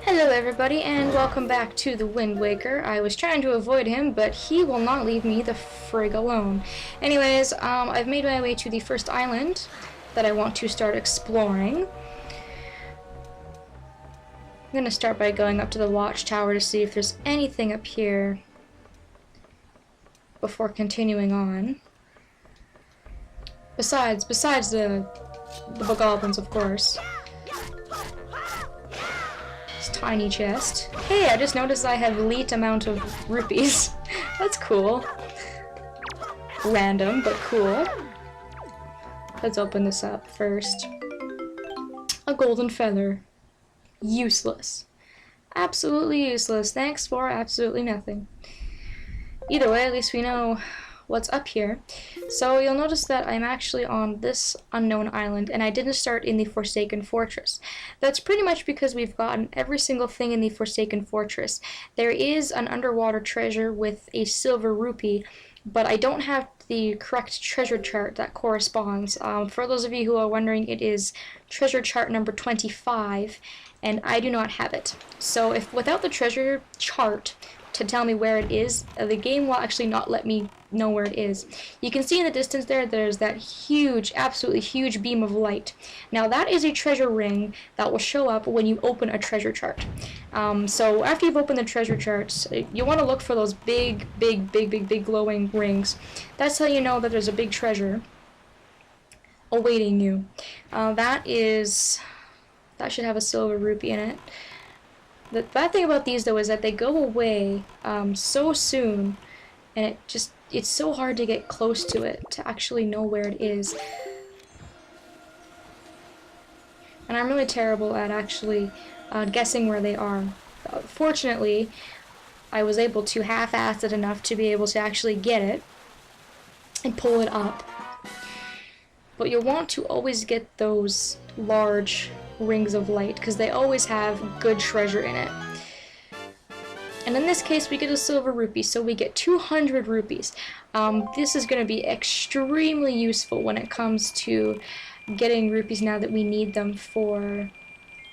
Hello everybody and welcome back to the Wind Waker. I was trying to avoid him, but he will not leave me the frig alone. Anyways, I've made my way to the first island that I want to start exploring. I'm gonna start by going up to the watchtower to see if there's anything up here before continuing on. Besides the bogoblins, of course. Tiny chest. Hey, I just noticed I have elite amount of rupees. That's cool. Random, but cool. Let's open this up first. A golden feather. Useless. Absolutely useless. Thanks for absolutely nothing. Either way, at least we know what's up here. So you'll notice that I'm actually on this unknown island and I didn't start in the Forsaken Fortress. That's pretty much because we've gotten every single thing in the Forsaken Fortress. There is an underwater treasure with a silver rupee, but I don't have the correct treasure chart that corresponds. For those of you who are wondering, it is treasure chart number 25 and I do not have it. So if without the treasure chart to tell me where it is, the game will actually not let me know where it is. You can see in the distance there's that huge, absolutely huge beam of light. Now that is a treasure ring that will show up when you open a treasure chart. So after you've opened the treasure charts, you want to look for those big glowing rings. That's how you know that there's a big treasure awaiting you. That should have a silver rupee in it. The bad thing about these, though, is that they go away so soon, and it's so hard to get close to it to actually know where it is. And I'm really terrible at actually guessing where they are. Fortunately, I was able to half-ass it enough to be able to actually get it and pull it up. But you'll want to always get those large rings of light because they always have good treasure in it. And in this case we get a silver rupee, so we get 200 rupees. This is going to be extremely useful when it comes to getting rupees now that we need them for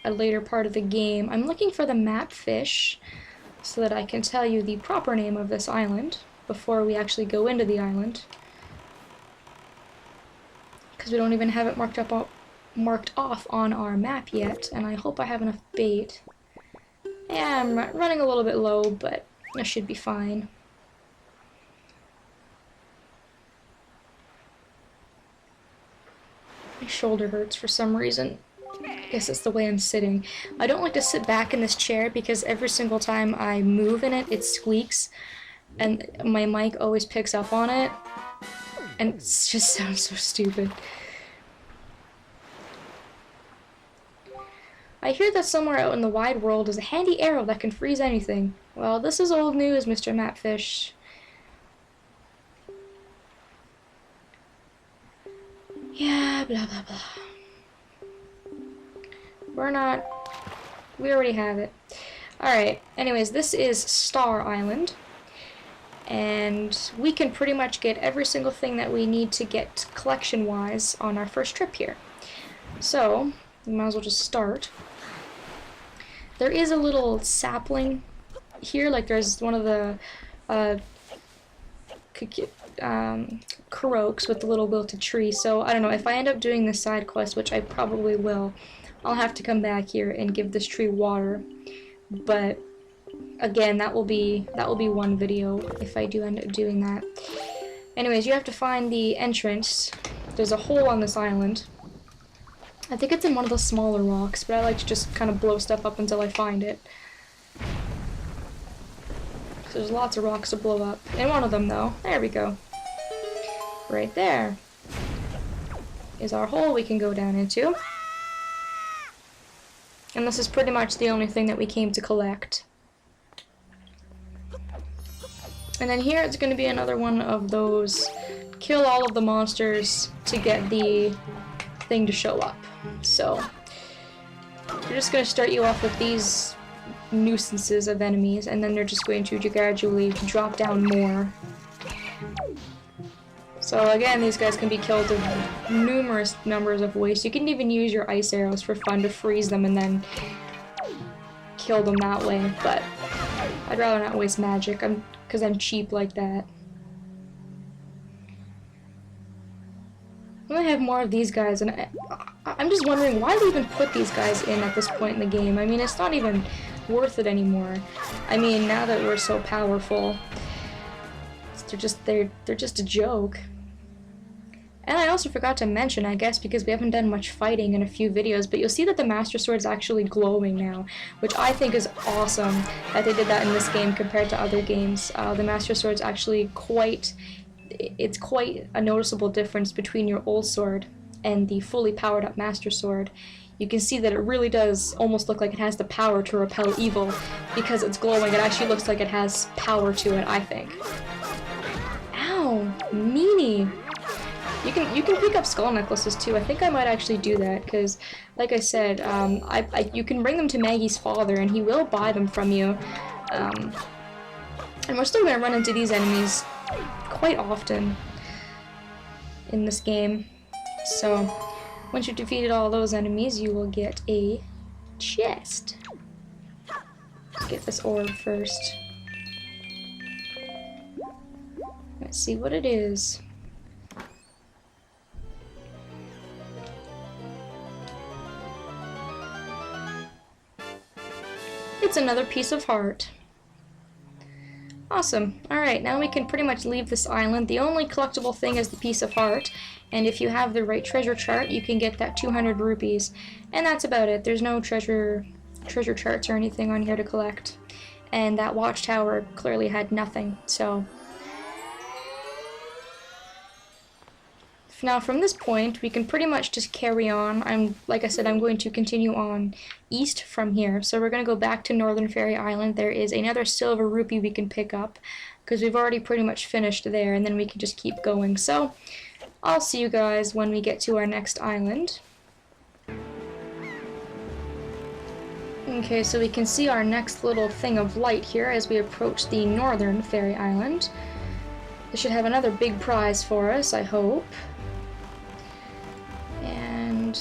a later part of the game. I'm looking for the map fish so that I can tell you the proper name of this island before we actually go into the island, because we don't even have it marked off on our map yet, and I hope I have enough bait. Yeah, I'm running a little bit low, but I should be fine. My shoulder hurts for some reason. I guess it's the way I'm sitting. I don't like to sit back in this chair because every single time I move in it, it squeaks, and my mic always picks up on it, and it just sounds so stupid. I hear that somewhere out in the wide world is a handy arrow that can freeze anything. Well, this is old news, Mr. Mapfish. Yeah, blah blah blah. We already have it. Alright, anyways, this is Star Island. And we can pretty much get every single thing that we need to get collection-wise on our first trip here. So, we might as well just start. There is a little sapling here, like there's one of the Karoks with the little wilted tree, so I don't know, if I end up doing this side quest, which I probably will, I'll have to come back here and give this tree water. But again, that will be one video if I do end up doing that. Anyways, you have to find the entrance. There's a hole on this island. I think it's in one of the smaller rocks, but I like to just kind of blow stuff up until I find it. So there's lots of rocks to blow up. In one of them, though. There we go. Right there is our hole we can go down into. And this is pretty much the only thing that we came to collect. And then here it's going to be another one of those kill all of the monsters to get the thing to show up. So we're just going to start you off with these nuisances of enemies, and then they're just going to gradually drop down more. So again, these guys can be killed in numerous numbers of ways. You can even use your ice arrows for fun to freeze them and then kill them that way, but I'd rather not waste magic, because I'm cheap like that. I'm gonna have more of these guys, and I'm just wondering why they even put these guys in at this point in the game. I mean, it's not even worth it anymore. I mean, now that we're so powerful, they're just a joke. And I also forgot to mention, I guess because we haven't done much fighting in a few videos, but you'll see that the Master Sword's actually glowing now, which I think is awesome that they did that in this game compared to other games. The Master Sword's actually it's quite a noticeable difference between your old sword and the fully powered up Master Sword. You can see that it really does almost look like it has the power to repel evil because it's glowing. It actually looks like it has power to it, I think. Ow, meanie. You can pick up skull necklaces too. I think I might actually do that because, like I said, you can bring them to Maggie's father and he will buy them from you. And we're still going to run into these enemies quite often in this game. So, once you've defeated all those enemies, you will get a chest. Let's get this orb first. Let's see what it is. It's another piece of heart. Awesome. Alright, now we can pretty much leave this island. The only collectible thing is the piece of heart, and if you have the right treasure chart, you can get that 200 rupees. And that's about it. There's no treasure charts or anything on here to collect. And that watchtower clearly had nothing, so... Now from this point, we can pretty much just carry on. Like I said, I'm going to continue on east from here. So we're going to go back to Northern Fairy Island. There is another silver rupee we can pick up, because we've already pretty much finished there, and then we can just keep going. So, I'll see you guys when we get to our next island. Okay, so we can see our next little thing of light here as we approach the Northern Fairy Island. This should have another big prize for us, I hope. And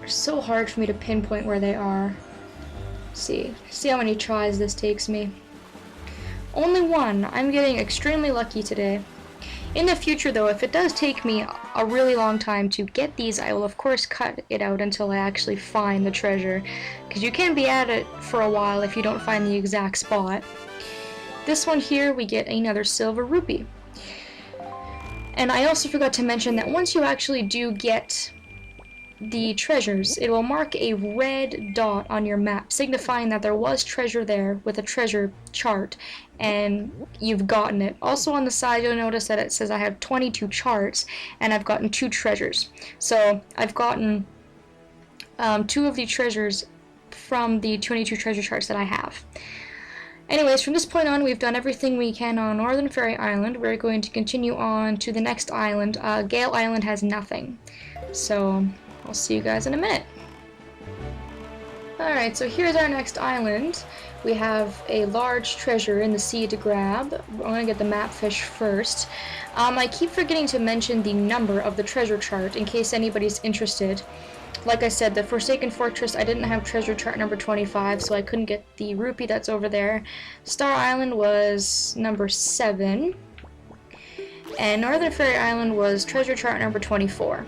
it's so hard for me to pinpoint where they are. See how many tries this takes me. Only one. I'm getting extremely lucky today. In the future though, if it does take me a really long time to get these, I will of course cut it out until I actually find the treasure, because you can be at it for a while if you don't find the exact spot. This one here, we get another silver rupee. And I also forgot to mention that once you actually do get the treasures, it will mark a red dot on your map, signifying that there was treasure there with a treasure chart, and you've gotten it. Also on the side, you'll notice that it says I have 22 charts, and I've gotten 2 treasures. So I've gotten 2 of the treasures from the 22 treasure charts that I have. Anyways, from this point on, we've done everything we can on Northern Fairy Island. We're going to continue on to the next island. Gale Island has nothing. So, I'll see you guys in a minute. Alright, so here's our next island. We have a large treasure in the sea to grab. I'm going to get the map fish first. I keep forgetting to mention the number of the treasure chart in case anybody's interested. Like I said, the Forsaken Fortress, I didn't have treasure chart number 25, so I couldn't get the rupee that's over there. Star Island was number 7. And Northern Fairy Island was treasure chart number 24.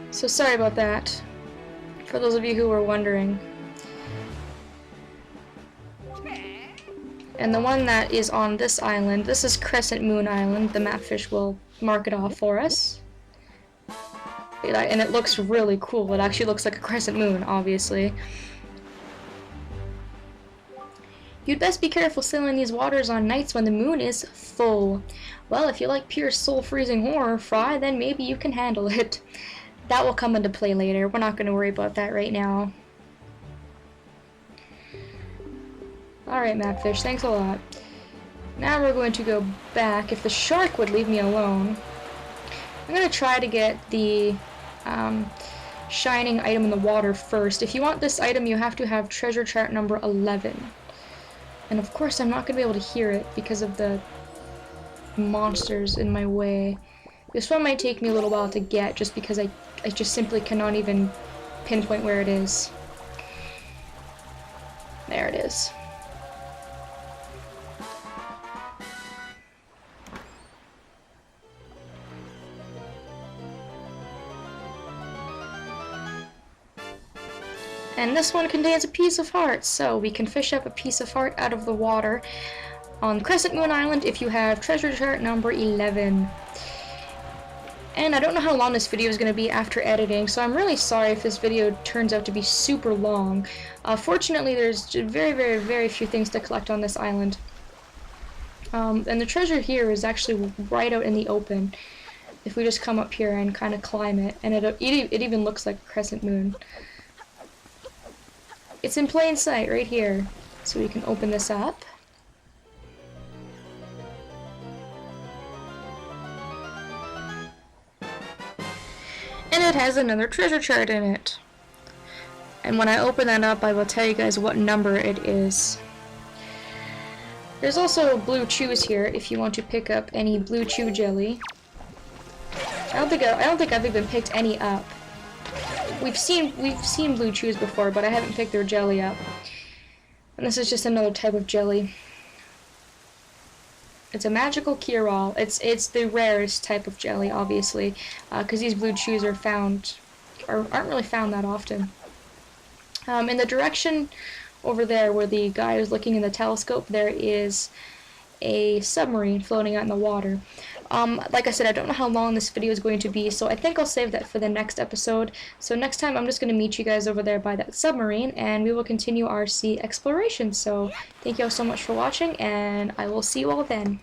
So sorry about that, for those of you who were wondering. And the one that is on this island, this is Crescent Moon Island. The mapfish will mark it off for us. And it looks really cool. It actually looks like a crescent moon, obviously. You'd best be careful sailing these waters on nights when the moon is full. Well, if you like pure soul-freezing horror, Fry, then maybe you can handle it. That will come into play later. We're not going to worry about that right now. Alright, mapfish, thanks a lot. Now we're going to go back. If the shark would leave me alone, I'm going to try to get the shining item in the water first. If you want this item, you have to have treasure chart number 11. And of course, I'm not going to be able to hear it because of the monsters in my way. This one might take me a little while to get, just because I just simply cannot even pinpoint where it is. There it is. And this one contains a piece of heart, so we can fish up a piece of heart out of the water on Crescent Moon Island if you have treasure chart number 11. And I don't know how long this video is going to be after editing, so I'm really sorry if this video turns out to be super long. Fortunately, there's very few things to collect on this island. And the treasure here is actually right out in the open. If we just come up here and kind of climb it, and it even looks like a crescent moon. It's in plain sight right here, so we can open this up. And it has another treasure chart in it. And when I open that up, I will tell you guys what number it is. There's also blue chews here if you want to pick up any blue chew jelly. I don't think I've even picked any up. We've seen blue chews before, but I haven't picked their jelly up. And this is just another type of jelly. It's a magical cure-all. It's the rarest type of jelly, obviously, because these blue chews aren't really found that often. In the direction over there where the guy is looking in the telescope, there is a submarine floating out in the water. Like I said, I don't know how long this video is going to be, so I think I'll save that for the next episode. So next time I'm just going to meet you guys over there by that submarine, and we will continue our sea exploration. So thank you all so much for watching, and I will see you all then.